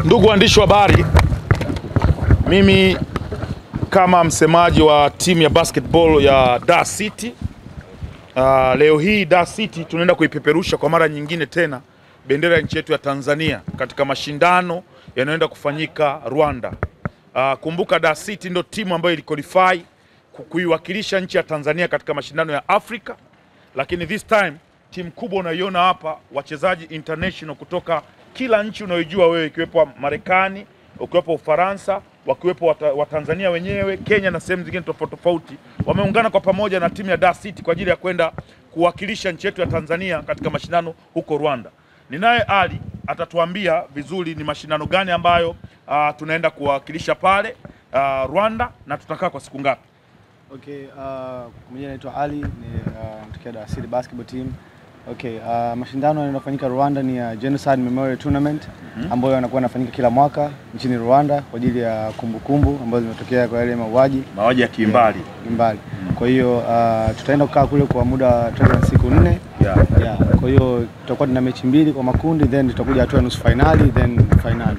Ndugu waandishi wa habari, mimi kama msemaji wa timu ya basketball ya Dar City, leo hii Dar City tunaenda kuipeperusha kwa mara nyingine tena bendera ya nchi yetu ya Tanzania katika mashindano yanayoenda kufanyika Rwanda. Kumbuka Dar City ndio timu ambayo iliqualify kuiwakilisha nchi ya Tanzania katika mashindano ya Afrika, lakini this time timu kubwa unaiona hapa, wachezaji international kutoka kila nchi unayojua wewe, ikiwepo Marekani, ukiwepo Ufaransa, wakiwepo wa Tanzania wenyewe, Kenya na sehemu zingine tofauti, wameungana kwa pamoja na timu ya Dar City kwa ajili ya kwenda kuwakilisha nchi yetu ya Tanzania katika mashindano huko Rwanda. Ninaye Ali atatuambia vizuri ni mashindano gani ambayo tunaenda kuwakilisha pale Rwanda na tutakaa kwa siku ngapi. Okay, mimi naitwa Ali, ni mtokea Dar City basketball team. Okay, mashindano yanayofanyika Rwanda ni ya Genocide Memorial Tournament ambayo yanakuwa yanafanyika kila mwaka nchini Rwanda kwa ajili ya kumbukumbu ambazo zimetokea kwa yale mauaji ya kimbali. Kwa hiyo tutaenda kukaa kule kwa muda takriban siku 4. Kwa hiyo tutakuwa tuna mechi 2 kwa makundi, then tutakuja hatua nusu finali, then finali.